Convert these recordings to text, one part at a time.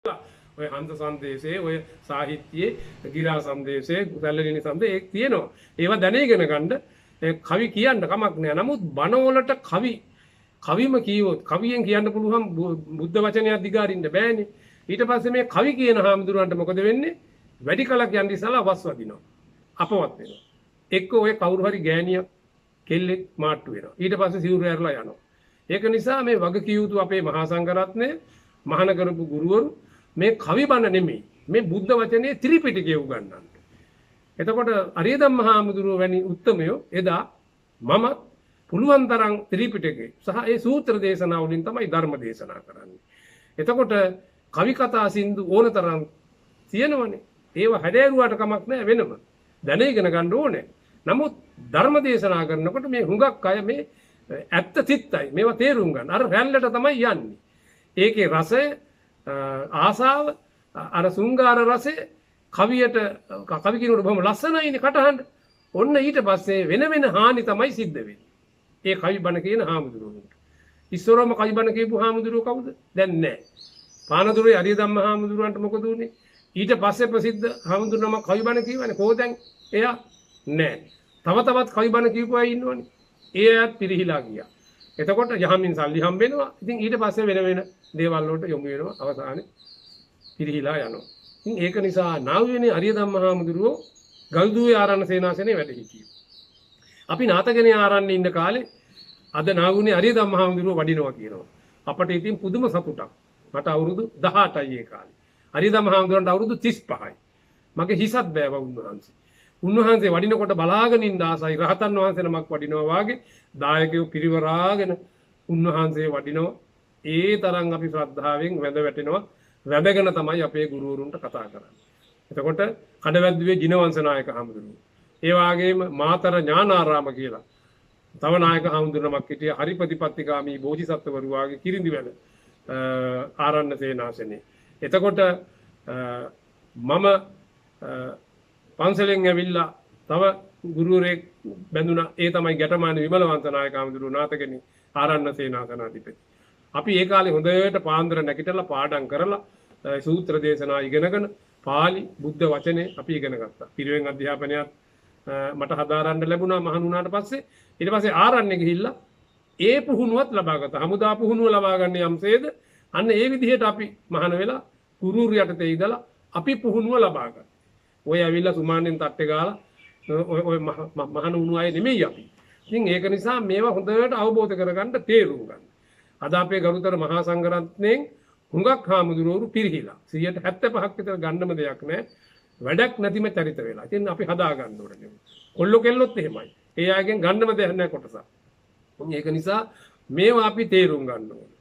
ඔය හන්ද සංදේශයේ ඔය සාහිත්‍යයේ ගිරා සංදේශයේ සැලලිනි සංදේ ඒක තියෙනවා. ඒවා දැනගෙන ගන්න කවි කියන්න කමක් නෑ. නමුත් බණවලට කවිම කියවොත් කවියෙන් කියන්න පුළුවන් බුද්ධ වචනයක් දිගාරින්න බෑනේ. ඊට පස්සේ මේ කවි කියන හාමුදුරුවන්ට මොකද වෙන්නේ? වැඩි කලක් යන්න ඉස්සලා අවස් වදිනවා. අපවත් වෙනවා. එක්ක ඔය කවුරු හරි ගෑණියක් කෙල්ලෙක් මාට්ටු වෙනවා. ඊට පස්සේ සිවුරු ඇරලා යනවා. ඒක නිසා මේ වගකිය යුතු අපේ මහා සංඝරත්නය මහාන කරපු ගුරුවරු මේ කවි බණ නෙමෙයි මේ බුද්ධ වචනේ ත්‍රිපිටකය උගන්වන්න. එතකොට අරිය ධම්ම හාමුදුරුවෝ වැනි උත්තමයෝ එදා මම පුළුවන් තරම් ත්‍රිපිටකේ සහ ඒ සූත්‍ර දේශනා වලින් තමයි ධර්ම දේශනා කරන්නේ. එතකොට කවි කතා සින්දු ඕන තරම් තියෙනවනේ. ඒව හැදෑරුවාට කමක් නැහැ වෙනම. දැනගෙන ගන්න ඕනේ. නමුත් ධර්ම දේශනා කරනකොට මේ හුඟක් අය මේ ඇත්ත තිත්තයි මේවා තේරුම් ගන්න. අර රැල්ලට තමයි යන්නේ. ඒකේ රසය ආසාව අර සුංගාර රසය කවියට කවි කිනුට බොහොම ලස්සනයිනේ කටහඬ. ඔන්න ඊට පස්සේ වෙන වෙන හානි තමයි සිද්ධ වෙන්නේ. ඒ කවි බණ කියන හාමුදුරුවන්ට. ඉස්සරම කවි බණ කියපු හාමුදුරුවෝ කවුද? දැන් නැහැ. පානදුරේ අරිය ධම්ම හාමුදුරුවන්ට මොකද උනේ? ඊට පස්සේ ප්‍රසිද්ධ හාමුදුරුවෝ නම කවි බණ කියවනේ. කොහොද දැන්? එයා නැහැ. තව තවත් කවි බණ කියපු අය ඉන්නවනේ. ඒ අයත් පිරිහිලා ගියා. එතකොට යහමින් සල්ලි හම්බ වෙනවා. ඉතින් ඊට පස්සේ වෙන වෙන දේවල් වලට යොමු වෙනවා. අවසානයේ පිරිහිලා යනවා. ඉතින් ඒක නිසා නාවියනේ අරිය ධම්ම හාමුදුරුවෝ ගල්දුවේ ආරණ්‍ය සේනාසනේ වැඩ හිටියේ. අපි නාතකනේ ආරණ්‍යේ ඉන්න කාලේ අද නාවුනේ අරිය ධම්ම හාමුදුරුවෝ වඩිනවා කියනවා. අපට ඉතින් පුදුම සතුටක්. මට අවුරුදු 18යි ඒ කාලේ. අරිය ධම්ම හාමුදුරන්ට අවුරුදු 35යි. මගේ හිසත් බෑව උන්වහන්සේ. උන්වහන්සේ වඩිනකොට බලාගෙන ඉන්න ආසයි රහතන් වහන්සේ නමක් වඩිනවා වාගේ දායකයෝ පිරිවරාගෙන උන්වහන්සේ වඩිනවා. ඒ තරම් අපි ශ්‍රද්ධාවෙන් වැඳ වැටෙනවා. වැඳගෙන තමයි අපේ ගුරුවරුන්ට කතා කරන්නේ. එතකොට කඩවැද්දුවේ ජිනවංශ නායක හාමුදුරුවෝ. ඒ වගේම මාතර ඥානාරාම කියලා තව නායක හාමුදුරුවමක් හිටිය හරිපතිපත්තිගාමී බෝධිසත්වවරු වාගේ කිරිඳි වැඩ ආරණ්‍ය සේනාසනේ. එතකොට මම පන්සලෙන් ඇවිල්ලා තව ගුරුවරයෙක් බැඳුණා. ඒ තමයි ගැටමාන විමලවංශ නායක හාමුදුරුවෝ නාතකනේ ආරණ්‍ය සේනාසනාධිපති. අපි ඒ කාලේ හොඳට පාන්දර නැගිටලා පාඩම් කරලා සූත්‍ර දේශනා ඉගෙනගෙන පාලි බුද්ධ වචනේ අපි ඉගෙන ගත්තා. පිරිවෙන් අධ්‍යාපනයත් මට හදාරන්න ලැබුණා මහණ වුණාට පස්සේ. ඊට පස්සේ ආරණ්‍ය ගිහිල්ලා ඒ පුහුණුවත් ලබා ගත්තා. හමුදා පුහුණුව ලබා ගන්න යම්සේද අන්න ඒ විදිහට අපි මහණ වෙලා ගුරුවරු යටතේ ඉඳලා අපි පුහුණුව ලබා ගත්තා. ඔය ඇවිල්ලා සුමානෙන් තට්ටේ ගාලා ඔය මහණ වුණු අය නෙමෙයි අපි. ඉතින් ඒක නිසා මේවා හොඳට අවබෝධ කරගන්න තේරුම් ගන්න. අද අපේ ගරුතර මහා සංඝරත්නයෙන් හුඟක් හාමුදුරුවෝ පිරිහිලා 75ක් විතර ගන්නම දෙයක් නැහැ. වැඩක් නැතිම චරිත වෙලා. ඉතින් අපි හදා ගන්න ඕනේ. කොල්ල කෙල්ලොත් එහෙමයි. ඒ අයගෙන් ගන්නම දෙයක් නැහැ කොටසක්. ඒක නිසා මේවා අපි තේරුම් ගන්න ඕනේ.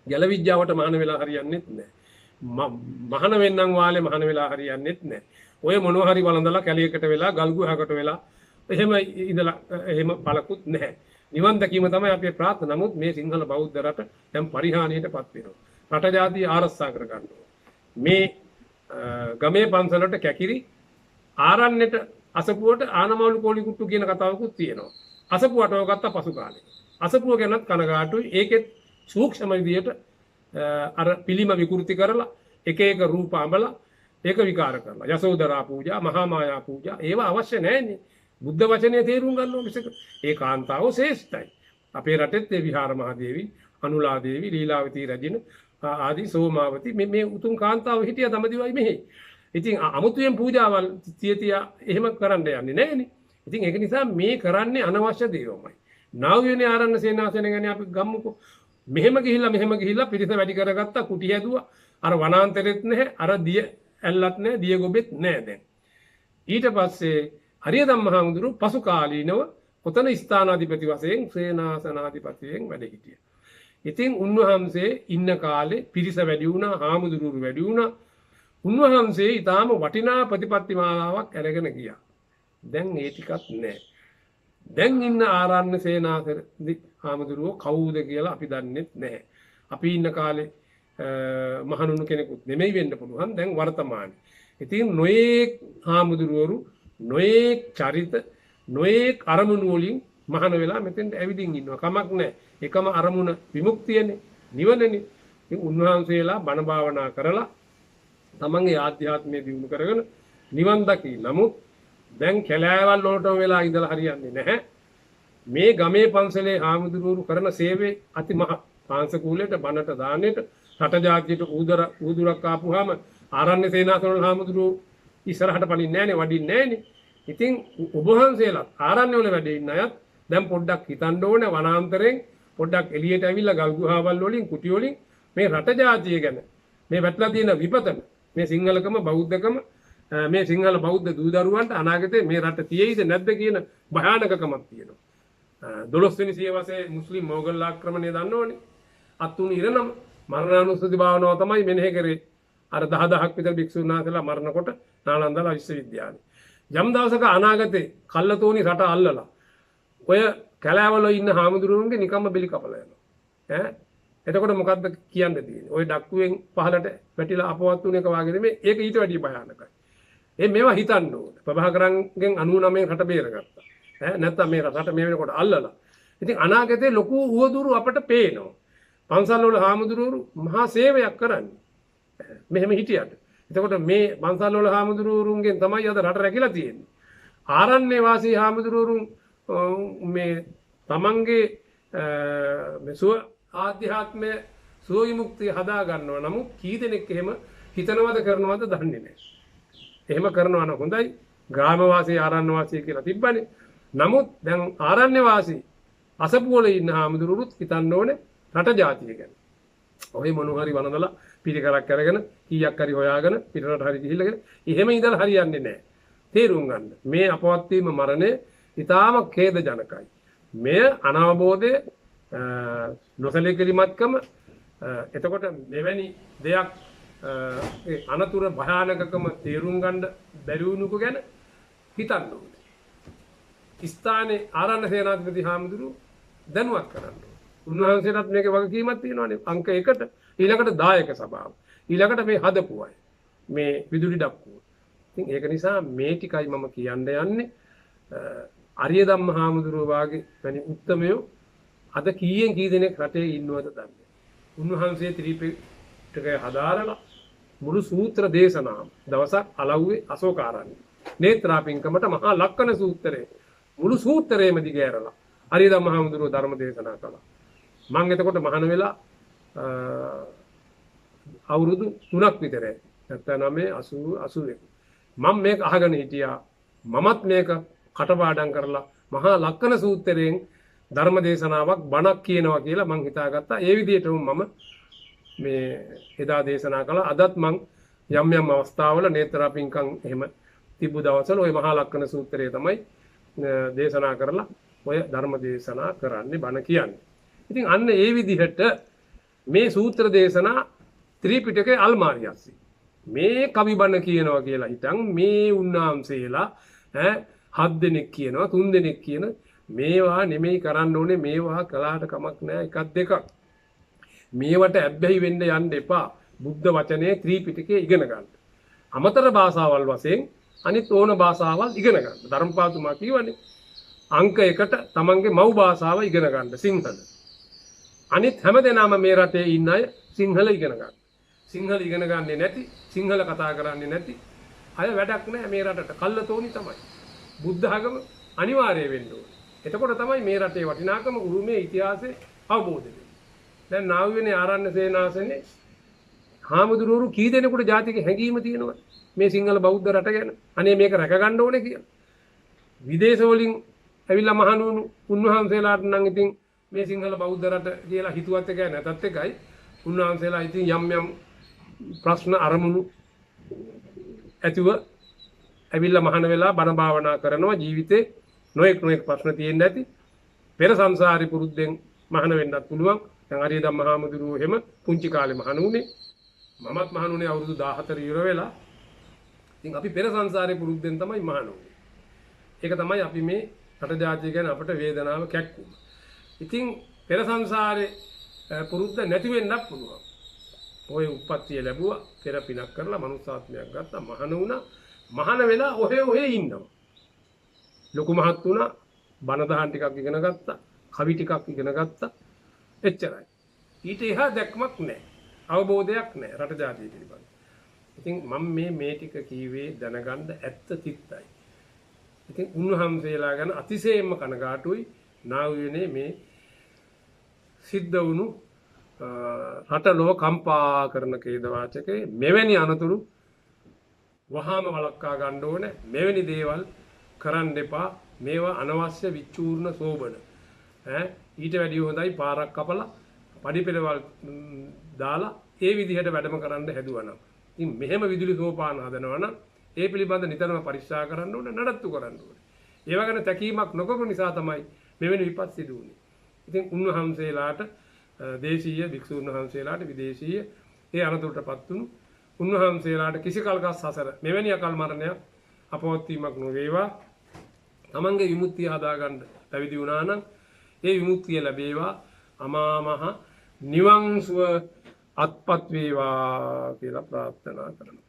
ගැල විද්‍යාවට මහාන වෙලා හරියන්නේත් නැහැ. මහාන වෙන්නම් වාලේ මහාන වෙලා හරියන්නේත් නැහැ. ඔය මොනවා හරි වළඳලා කැලියකට වෙලා ගල් ගුහකට වෙලා එහෙම ඉඳලා එහෙම පළකුත් නැහැ. නිවන් දැකීම තමයි අපේ ප්‍රාර්ථනා. නමුත් මේ සිංහල බෞද්ධ රට දැන් පරිහානියටපත් වෙනවා. රට ජාතිය ආරක්ෂා කර ගන්න ඕනේ. මේ ගමේ පන්සලට කැකිරි ආරණ්‍යට අසපුවට ආනමවලු කෝලි කුට්ටු කියන කතාවකුත් තියෙනවා. අසපුවට ඔය ගත්ත පසු කාලේ. අසපුව ගැනත් කනගාටුයි. ඒකෙත් සූක්ෂම විදියට අර පිළිම විකෘති කරලා එක එක රූප අඹලා ඒක විකාර කරලා යසෝදරා පූජා මහා මායා පූජා ඒවා අවශ්‍ය නැහැනේ. බුද්ධ වචනේ තේරුම් ගන්න ඕන මිසක ඒ කාන්තාව ශ්‍රේෂ්ඨයි. අපේ රටෙත් ඒ විහාර මහදේවි, අනුලා දේවි, ලීලාවතී රජින ආදී සෝමාවති මේ උතුම් කාන්තාව හිටියා දඹදිවයි මෙහි. ඉතින් අමුතුවෙන් පූජාවල් තියතියා එහෙම කරන්න යන්නේ නැහැනේ. ඉතින් ඒක නිසා මේ කරන්නේ අනවශ්‍ය දේවල්මයි. නාවියනේ ආරණ්‍ය සේනාසන ගැන අපි ගම්මුකෝ. මෙහෙම ගිහිල්ලා පිරිස වැඩි කරගත්තා කුටි හැදුවා. අර වනාන්තරෙත් නැහැ, අර දිය ඇල්ලත් නැහැ, දිය ගොබෙත් නැහැ දැන්. ඊට පස්සේ අරිය ධම්ම හාමුදුරුවෝ පසු කාලීනව කොතන ස්ථානාධිපති වශයෙන් සේනාසනාධිපතියෙන් වැඩ හිටියා. ඉතින් උන්වහන්සේ ඉන්න කාලේ පිරිස වැඩි වුණා, හාමුදුරුවෝ වැඩි වුණා. උන්වහන්සේ ඊටාම වටිනා ප්‍රතිපත්ති මාලාවක් අරගෙන ගියා. දැන් ඒ ටිකක් නැහැ. දැන් ඉන්න ආරණ්‍ය සේනාසන හාමුදුරුවෝ කවුද කියලා අපි දන්නේ නැහැ. අපි ඉන්න කාලේ මහණුණු කෙනෙකුත් නෙමෙයි වෙන්න පුළුවන් දැන් වර්තමානයේ. ඉතින් නොයේක් හාමුදුරුවරු නොයේක් චරිත නොයේක් අරමුණු වලින් මහාන වෙලා මෙතෙන්ට ඇවිදින් ඉන්නවා. කමක් නැහැ. එකම අරමුණ විමුක්තියනේ, නිවනනේ. ඉතින් උන්වහන්සේලා බණ භාවනා කරලා තමන්ගේ ආධ්‍යාත්මය දියුණු කරගෙන නිවන් දකි. නමුත් දැන් කැලෑවල් වලටම වෙලා ඉඳලා හරියන්නේ නැහැ. මේ ගමේ පන්සලේ හාමුදුරුවරු කරන සේවය අතිමහ පාංශකූලයට බණට දාන්නට රට ජාතියට ඌදුරක් ආපුවාම ආරණ්‍ය සේනාසන හාමුදුරුවෝ ඉස්සරහට පනින්නේ නැහනේ, වඩින්නේ නැහනේ. ඉතින් ඔබ වහන්සේලා ආරණ්‍ය වල වැඩ ඉන්න අයත් දැන් පොඩ්ඩක් හිතන්න ඕනේ වනාන්තරයෙන් පොඩ්ඩක් එළියට ඇවිල්ලා ගල් ගුහාවල් වලින් කුටි වලින් මේ රට ජාතිය ගැන මේ වැටලා තියෙන විපතන මේ සිංහලකම බෞද්ධකම මේ සිංහල බෞද්ධ දූ දරුවන්ට අනාගතේ මේ රට තියෙයිද නැද්ද කියන භයානකකමක් තියෙනවා. 12 වෙනි සියවසේ මුස්ලිම් මොගල් ආක්‍රමණය දන්නවනේ. අත්තුණු ඉරණම මරණානුස්සති භාවනාව තමයි මෙනෙහි කරේ. අර 10000ක් විතර භික්ෂුන් වහන්සේලා මරණකොට නාලන්දා විශ්වවිද්‍යාලේ. යම් දවසක අනාගතේ කල්ලතෝනි රට අල්ලලා ඔය කැලෑවල ඉන්න හාමුදුරුවන්ගේ නිකම්ම බෙලි කපලා යනවා. එතකොට මොකද්ද කියන්න තියෙන්නේ? ඔය ඩක්කුවෙන් පහලට වැටිලා අපවත් වුණ එක වගේ නෙමෙයි. ඒක ඊට වැඩිය භයානකයි. මේවා හිතන්න ඕනේ. ප්‍රභාකරන්ගෙන් 99 රට බේරගත්තා. නැත්තම් මේ රට මේ වෙනකොට අල්ලලා. ඉතින් අනාගතේ ලොකු උවදුරු අපට පේනවා. පන්සල් වල හාමුදුරුවරු මහා සේවයක් කරන්නේ. මෙහෙම හිටියට. එතකොට මේ පන්සල් වල හාමුදුරුවරුන්ගෙන් තමයි අද රට රැකිලා තියෙන්නේ. ආරණ්‍ය වාසී හාමුදුරුවරුන් මේ තමන්ගේ මෙසුව ආධ්‍යාත්මය සුව විමුක්තිය හදා ගන්නවා. නමුත් කී දෙනෙක් එහෙම හිතනවද කරනවද දන්නේ නැහැ. එහෙම කරනවා නම් හොඳයි. ග්‍රාම වාසී ආරණ්‍ය වාසී කියලා තිබ්බනේ. නමුත් දැන් ආරණ්‍ය වාසී අසපුවල ඉන්න හාමුදුරුවරුත් හිතන්න ඕනේ රට ජාතිය ගැන. ඔය මොනවා හරි වනදලා පිළිකරක් අරගෙන කීයක් හරි හොයාගෙන පිටරට හරි ගිහිල්ලාගෙන එහෙම ඉඳලා හරියන්නේ නැහැ. තේරුම් ගන්න. මේ අපවත් වීම මරණය ඊටාම ඛේදජනකයි. මෙය අනවබෝධය නොසලකීමත්කම එතකොට මෙවැනි දෙයක් අනතුර භයානකකම තේරුම් ගන්න බැරි වුණුක ගැන හිතන්න ඕනේ. ස්ථානයේ ආරණ්‍ය සේනාධිපති හාමුදුරුවෝ දැනුවත් කරන්න ඕනේ. උන්වහන්සේටත් මේකේ වගකීමක් තියෙනවානේ. අංක 1ට ඊළඟට දායක සභාව. ඊළඟට මේ හදපු අය. මේ විදුලි ඩක්කුව. ඉතින් ඒක නිසා මේ ටිකයි මම කියන්න යන්නේ. අරිය ධම්ම හාමුදුරුවෝ වාගේ වැනි උත්තමයෝ අද කීයෙන් කී දෙනෙක් රටේ ඉන්නවද දන්නේ. උන්වහන්සේ ත්‍රිපිටකය හදාරලා මුළු සූත්‍ර දේශනාව දවසක් අලව්වේ අශෝකාරාමයේ නේත්‍රාපින්කමට මහා ලක්කන සූත්‍රයේ මුළු සූත්‍රයේම දිගෑරලා අරිය ධම්ම හාමුදුරුවෝ ධර්ම දේශනා කළා. මම එතකොට මහාන වෙලා අවුරුදු 3ක් විතරයි. 79 80 81. මම මේක අහගෙන හිටියා. මමත් මේක කටපාඩම් කරලා මහා ලක්කන සූත්‍රයෙන් ධර්ම දේශනාවක් බණක් කියනවා කියලා මං හිතාගත්තා. ඒ විදිහටම මම මේ එදා දේශනා කළා. අදත් මං යම් යම් අවස්ථාවල නේත්‍රාපින්කම් එහෙම තිබු දවසවල ওই මහා ලක්කන සූත්‍රය තමයි දේශනා කරලා ඔය ධර්ම දේශනා කරන්නේ බණ කියන්නේ. ඉතින් අන්න ඒ විදිහට මේ සූත්‍ර දේශනා ත්‍රිපිටකයේ අල්මාරියස්සි මේ කවි බණ කියනවා කියලා හිතන් මේ උන්වහන්සේලා 7 දෙනෙක් කියනවා 3 දෙනෙක් කියන මේවා නෙමෙයි කරන්න ඕනේ. මේවා කළාට කමක් නැහැ. එකක් දෙකක් මේවට ඇබ්බැහි වෙන්න යන්න එපා. බුද්ධ වචනේ ත්‍රිපිටකයේ ඉගෙන ගන්න. අමතර භාෂාවල් වශයෙන් අනිත් ඕන භාෂාවල් ඉගෙන ගන්න. ධර්මපාලතුමා කියවනේ අංක 1ට තමන්ගේ මව් භාෂාව ඉගෙන ගන්න සිංහල. අනිත් හැමදෙනාම මේ රටේ ඉන්න අය සිංහල ඉගෙන ගන්න. සිංහල ඉගෙන ගන්නේ නැති, සිංහල කතා කරන්නේ නැති අය වැඩක් නැහැ මේ රටට. කල්ලතෝනි තමයි. බුද්ධ ආගම අනිවාර්ය වෙන්න ඕනේ. එතකොට තමයි මේ රටේ වටිනාකම උරුමයේ ඉතිහාසය අවබෝධ වෙන්නේ. දැන් නාවියනේ ආරණ්‍ය සේනාසනේ හාමුදුරුවරු කී දෙනෙකුට ජාතික හැඟීම තියෙනවද මේ සිංහල බෞද්ධ රට ගැන? අනේ මේක රැක ගන්න ඕනේ කියලා. විදේශ වලින් ඇවිල්ලා මහණුන් උන්වහන්සේලාට නම් ඉතින් මේ සිංහල බෞද්ධ රට කියලා හිතුවත් එකයි නැතත් එකයි. උන්වහන්සේලා ඉතින් යම් යම් ප්‍රශ්න අරමුණු ඇතිව ඇවිල්ලා මහාන වෙලා බණ භාවනා කරනවා. ජීවිතේ නොඑක් ප්‍රශ්න තියෙන්න ඇති. පෙර සංසාරේ පුරුද්දෙන් මහාන වෙන්නත් පුළුවන්. දැන් අරිය ධම්ම හාමුදුරුවෝ එහෙම පුංචි කාලේ මහාන වුණේ. මමත් මහාන වුණේ අවුරුදු 14 ඉවර වෙලා. ඉතින් අපි පෙර සංසාරේ පුරුද්දෙන් තමයි මහාන වුණේ. ඒක තමයි අපි මේ රට ජාතිය ගැන අපට වේදනාව කැක්කුම. ඉතින් පෙර සංසාරේ පුරුද්ද නැති වෙන්නත් පුළුවන්. ඔය උප්පත්තිය ලැබුවා, පෙර පිනක් කරලා මනුස්සාත්මයක් ගත්තා, මහාන වුණා. මහාන වෙලා ඔහෙ ඉන්නවා. ලොකු මහත් වුණා, බණ දහම් ටිකක් ඉගෙන ගත්තා, කවි ටිකක් ඉගෙන ගත්තා. එච්චරයි. ඊට එහා දැක්මක් නැහැ. අවබෝධයක් නැහැ රට ජාතිය පිළිබඳ. ඉතින් මම මේ ටික කීවේ දැනගන්න ඇත්ත තිත්තයි. ඉතින් උන්වහන්සේලා ගැන අතිශයින්ම කනගාටුයි. නා වූනේ මේ සිද්ධ වුණු රට ලොව කම්පා කරන ඛේද වාචකේ මෙවැනි අනතුරු වහාම වළක්වා ගන්න ඕනේ. මෙවැනි දේවල් කරන්න එපා. මේවා අනවශ්‍ය විචූර්ණ සෝබන. ඊට වැඩිය හොඳයි පාරක් කපලා පඩිපෙළවල් දාලා ඒ විදිහට වැඩම කරන්න හැදුවනම්. ඉතින් මෙහෙම විදුලි සෝපාන හදනවා නම් ඒ පිළිබඳ නිතරම පරික්ෂා කරන්න ඕනේ, නඩත්තු කරන්න ඕනේ. ඒව ගැන තැකීමක් නොකරපු නිසා තමයි මෙවැනි විපත් සිදු වුනේ. ඉතින් උන්වහන්සේලාට දේශීය භික්ෂුන් වහන්සේලාට විදේශීය ඒ අනතුරටපත් වුණු උන්වහන්සේලාට කිසි කල්ක සසර මෙවැනි අකල් මරණයක් අපවත් වීමක් නොවේවා. තමන්ගේ විමුක්තිය හදාගන්න පැවිදි වුණා නම් ඒ විමුක්තිය ලැබේවා. අමා මහ නිවන් සුව අත්පත් වේවා කියලා ප්‍රාර්ථනා කරනවා.